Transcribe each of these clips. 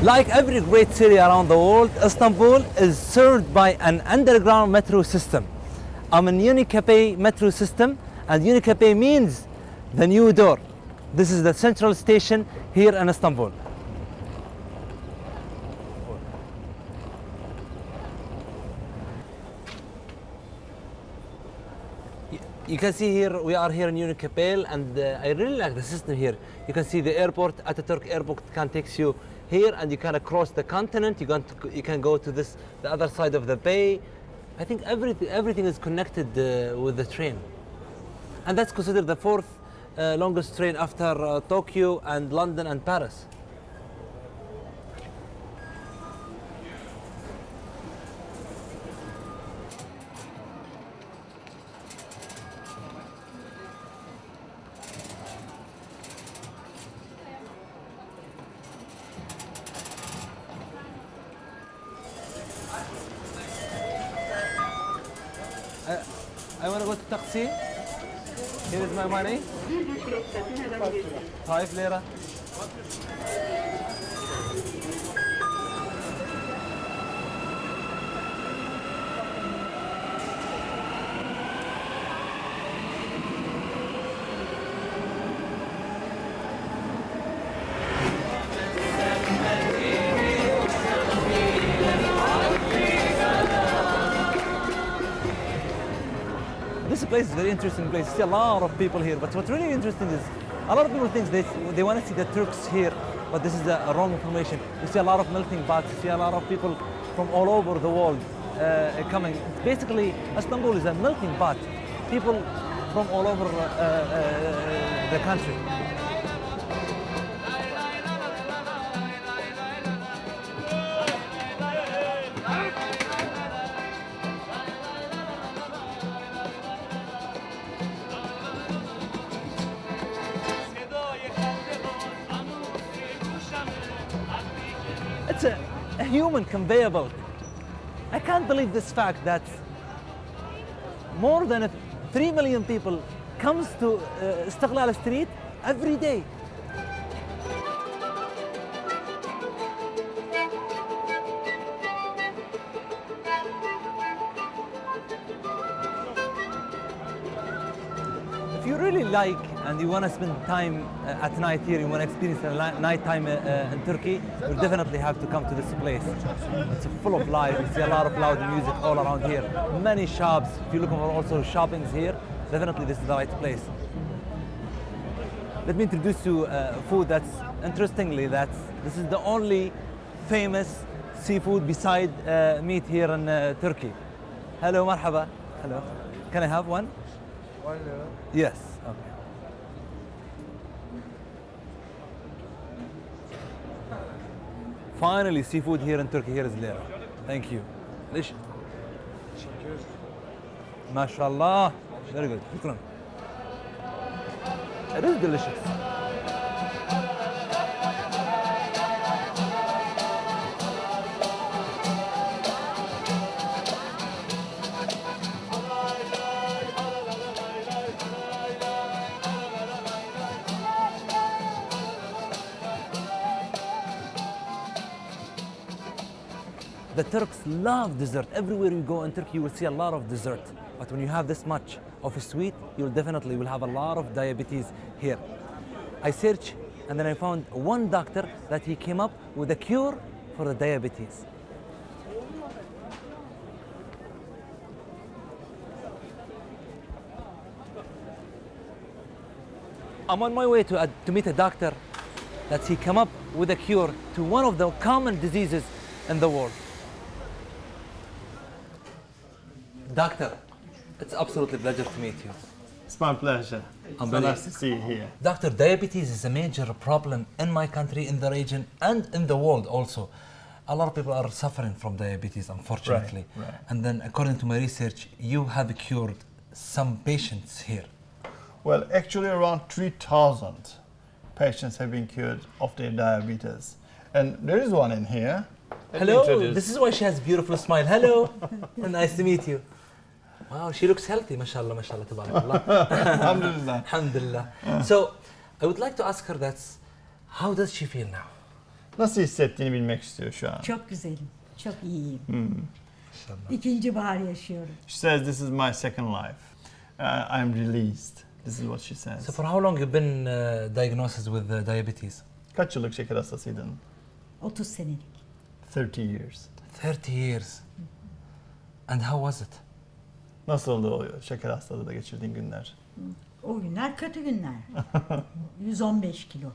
Like every great city around the world, Istanbul is served by an underground metro system. I'm in Unicape metro system, and Unicape means the new door. This is the central station here in Istanbul. You can see here, we are here in Unicape, and I really like the system here. You can see the airport, Ataturk Airport can take you here, and you can cross the continent. You can go to the other side of the bay. I think everything is connected with the train. And that's considered the fourth longest train after Tokyo and London and Paris. I want to go to taxi. Here is my money. 5 lira. This place is a very interesting place. You see a lot of people here, but what's really interesting is a lot of people think they want to see the Turks here, but this is a wrong information. You see a lot of melting pots, you see a lot of people from all over the world coming. Basically, Istanbul is a melting pot. People from all over the country. It's a human conveyor belt. I can't believe this fact that more than 3 million people comes to Istiklal Street every day. If you really like and you want to spend time at night here, you want to experience the night time in Turkey, you definitely have to come to this place. It's full of life. You see a lot of loud music all around here. Many shops. If you're looking for also shoppings here, definitely this is the right place. Let me introduce you food that's interestingly this is the only famous seafood beside meat here in Turkey. Hello, marhaba. Hello. Can I have one? 1 lira. Yes. Okay. Finally, seafood here in Turkey. Here is lira. Thank you. ليش؟ ما شاء الله. Very good. شكرا. It is delicious. The Turks love dessert. Everywhere you go in Turkey, you will see a lot of dessert. But when you have this much of a sweet, you'll definitely will have a lot of diabetes here. I searched and then I found one doctor that he came up with a cure for the diabetes. I'm on my way to meet a doctor that he came up with a cure to one of the common diseases in the world. Doctor, it's absolutely a pleasure to meet you. It's my pleasure. I'm So very- nice to see you here. Doctor, diabetes is a major problem in my country, in the region, and in the world also. A lot of people are suffering from diabetes, unfortunately. Right. And then, according to my research, you have cured some patients here. Well, actually around 3,000 patients have been cured of their diabetes. And there is one in here. Let me Hello, introduce. this is why she has beautiful smile. Hello, nice to meet you. Wow, she looks healthy, mashallah, mashallah, tabarakallah. Alhamdulillah. Alhamdulillah. So, I would like to ask her that, how does she feel now? Nasıl hissettiğini bilmek istiyor şu an. Çok güzelim. Çok iyiyim. Mashallah. İkinci bahar yaşıyorum. She says, this is my second life. I'm released. This is what she says. So for how long you been diagnosed with diabetes? Kaç yıllık şeker hastasıydın? 30 senelik. 30 years. 30 years. And how was it? Nasıldı o şeker hastalığında geçirdiğin günler? O günler kötü günler. 115 kilo.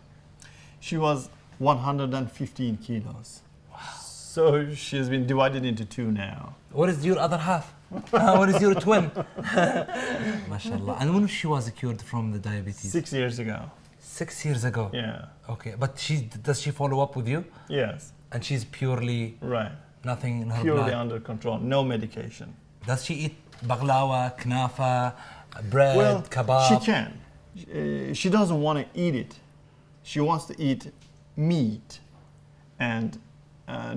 She was 115 kilos. So she's been divided into two now. What is your other half? What is your twin? Mashallah. And when she was cured from the diabetes? 6 years ago. 6 years ago. Yeah. Okay, but does she follow up with you? Yes. And she's purely Right. nothing in her Purely blood. under control. No medication. Does she eat baglawa, knafa, bread, Well, kebab? she can. She doesn't want to eat it. She wants to eat meat and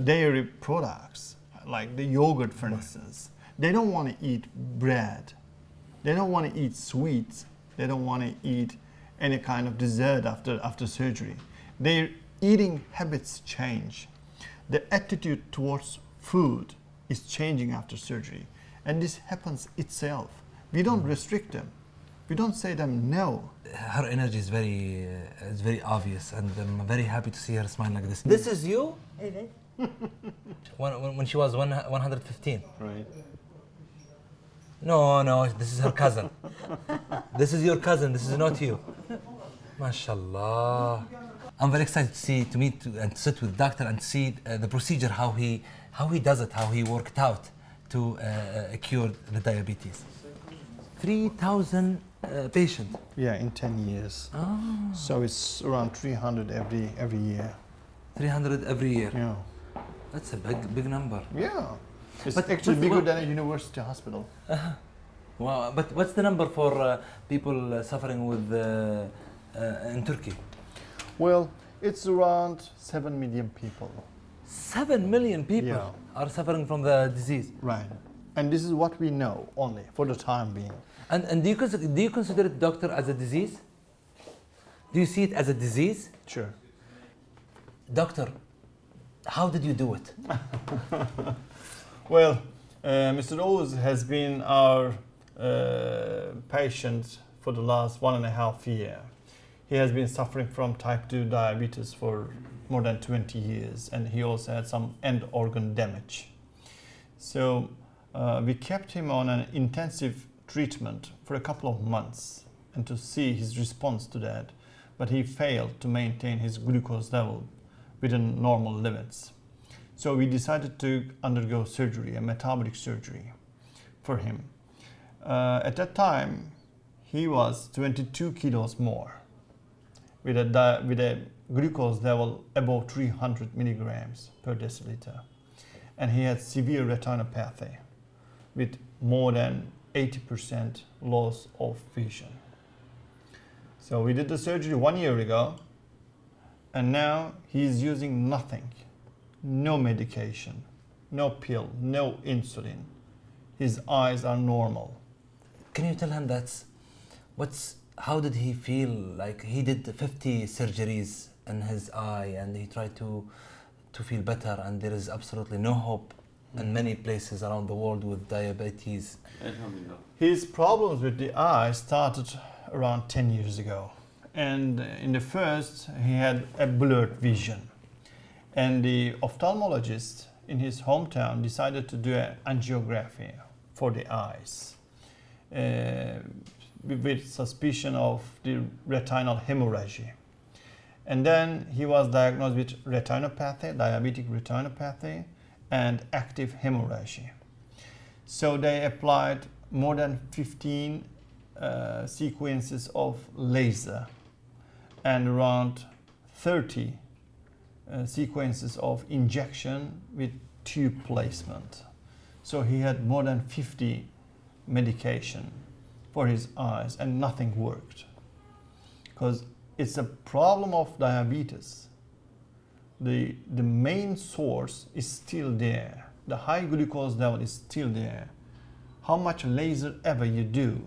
dairy products, like the yogurt, for instance. They don't want to eat bread. They don't want to eat sweets. They don't want to eat any kind of dessert after surgery. Their eating habits change. The attitude towards food is changing after surgery. And this happens itself. We don't restrict them. We don't say them no. Her energy is very obvious, and I'm very happy to see her smile like this. This is you Evet. when she was 115. Right. No, this is her cousin. This is your cousin. This is not you. MashaAllah. I'm very excited to meet and to sit with the doctor and see the procedure, how he does it, how he worked out to cure the diabetes. 3,000 patients. Yeah, in 10 years. So it's around 300 every year. 300 every year. Yeah. That's a big number. Yeah. It's But- actually but- bigger but- than a university hospital. Wow, but what's the number for people suffering with in Turkey? Well, it's around 7 million people. 7 million people Yeah. are suffering from the disease. Right. And this is what we know only for the time being. And do you consider it, doctor, as a disease? Do you see it as a disease? Sure. Doctor, how did you do it? Well, Mr. Oz has been our patient for the last 1.5 years. He has been suffering from type 2 diabetes for more than 20 years, and he also had some end organ damage. So we kept him on an intensive treatment for a couple of months and to see his response to that, but he failed to maintain his glucose level within normal limits. So we decided to undergo surgery, a metabolic surgery for him. At that time, he was 22 kilos more with a glucose level above 300 milligrams per deciliter. And he had severe retinopathy with more than 80% loss of vision. So we did the surgery 1 year ago, and now he's using nothing. No medication, no pill, no insulin. His eyes are normal. Can you tell him how did he feel? Like he did 50 surgeries in his eye and he tried to feel better, and there is absolutely no hope in many places around the world with diabetes. His problems with the eye started around 10 years ago. And in the first, he had a blurred vision. And the ophthalmologist in his hometown decided to do an angiography for the eyes with suspicion of the retinal hemorrhage. And then he was diagnosed with retinopathy, diabetic retinopathy, and active hemorrhage. So they applied more than 15 sequences of laser and around 30 sequences of injection with tube placement. So he had more than 50 medication for his eyes and nothing worked. Because it's a problem of diabetes. The main source is still there. The high glucose level is still there. How much laser ever you do,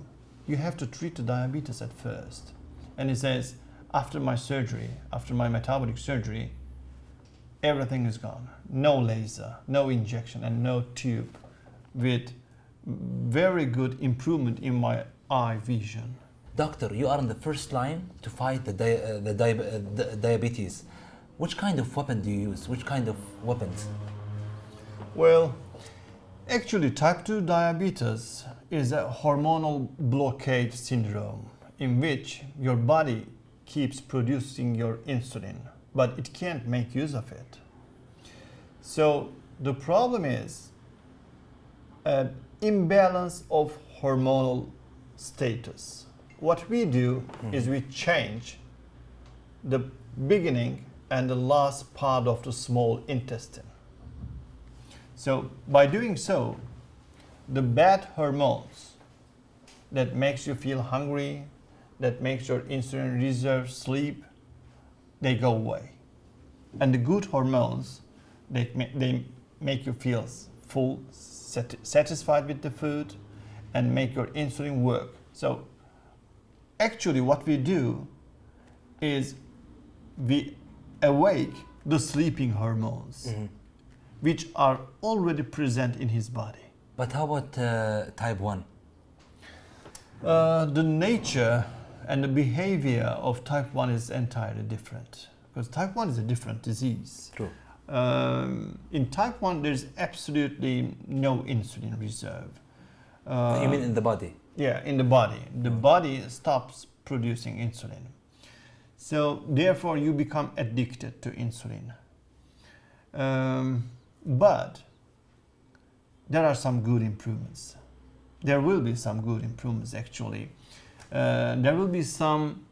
you have to treat the diabetes at first. And he says, after my surgery, after my metabolic surgery, everything is gone. No laser, no injection, and no tube, with very good improvement in my eye vision. Doctor, you are in the first line to fight the diabetes. Which kind of weapon do you use? Which kind of weapons? Well, actually, type 2 diabetes is a hormonal blockade syndrome in which your body keeps producing your insulin, but it can't make use of it. So the problem is an imbalance of hormonal status. What we do is we change the beginning and the last part of the small intestine. So by doing so, the bad hormones that makes you feel hungry, that makes your insulin reserve sleep, they go away. And the good hormones, they make you feel full, satisfied with the food, and make your insulin work. So actually what we do is we awake the sleeping hormones, which are already present in his body. But how about type 1? The nature and the behavior of type 1 is entirely different, because type 1 is a different disease. True. In type 1, there's absolutely no insulin reserve. You mean in the body? Yeah, in the body. The body stops producing insulin. So therefore you become addicted to insulin. But there are some good improvements. There will be some good improvements actually. There will be some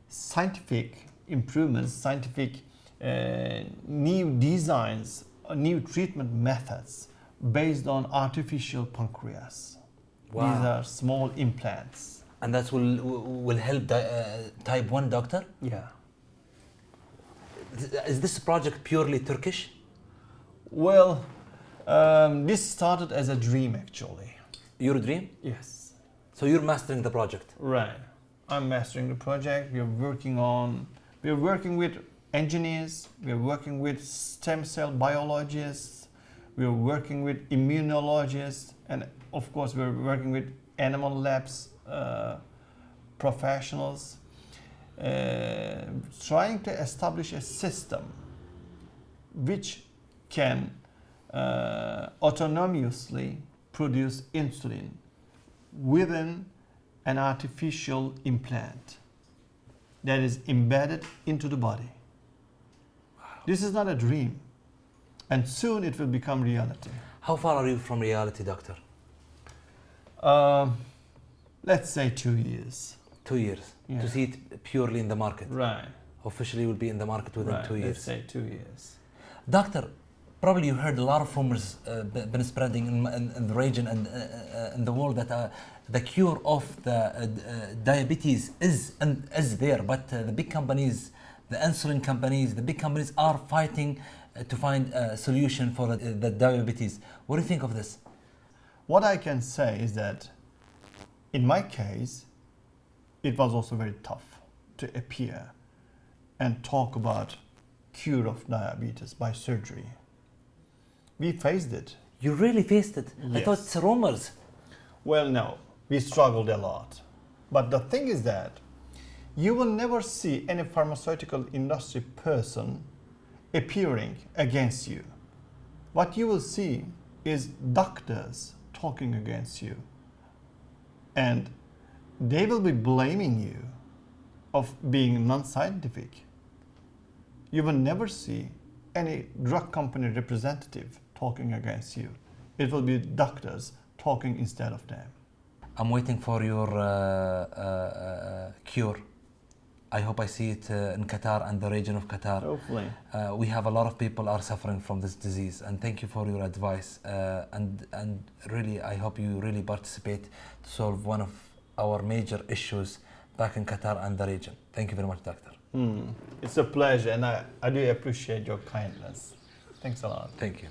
scientific improvements, scientific new designs, new treatment methods based on artificial pancreas. Wow. These are small implants. And that will help type 1, doctor? Yeah. Is this project purely Turkish? Well, this started as a dream actually. Your dream? Yes. So you're mastering the project? Right. I'm mastering the project. We're working with engineers, we're working with stem cell biologists, we're working with immunologists, and of course we're working with animal labs professionals, trying to establish a system which can autonomously produce insulin within an artificial implant that is embedded into the body. This is not a dream, and soon it will become reality. How far are you from reality, doctor? Let's say 2 years. 2 years. Yeah. To see it purely in the market. Right. Officially will be in the market within 2 years. Let's say 2 years. Doctor, probably you heard a lot of rumors been spreading in the region and in the world that the cure of the diabetes is there, but the big companies, the insulin companies, the big companies are fighting to find a solution for the diabetes. What do you think of this? What I can say is that in my case, it was also very tough to appear and talk about cure of diabetes by surgery. We faced it. You really faced it? I thought it's rumors. Well, no, we struggled a lot. But the thing is that you will never see any pharmaceutical industry person appearing against you. What you will see is doctors talking against you. And they will be blaming you of being non-scientific. You will never see any drug company representative talking against you. It will be doctors talking instead of them. I'm waiting for your cure. I hope I see it in Qatar and the region of Qatar. Hopefully. We have a lot of people are suffering from this disease, and thank you for your advice. And really, I hope you really participate to solve one of our major issues back in Qatar and the region. Thank you very much, doctor. It's a pleasure, and I do appreciate your kindness. Thanks a lot. Thank you.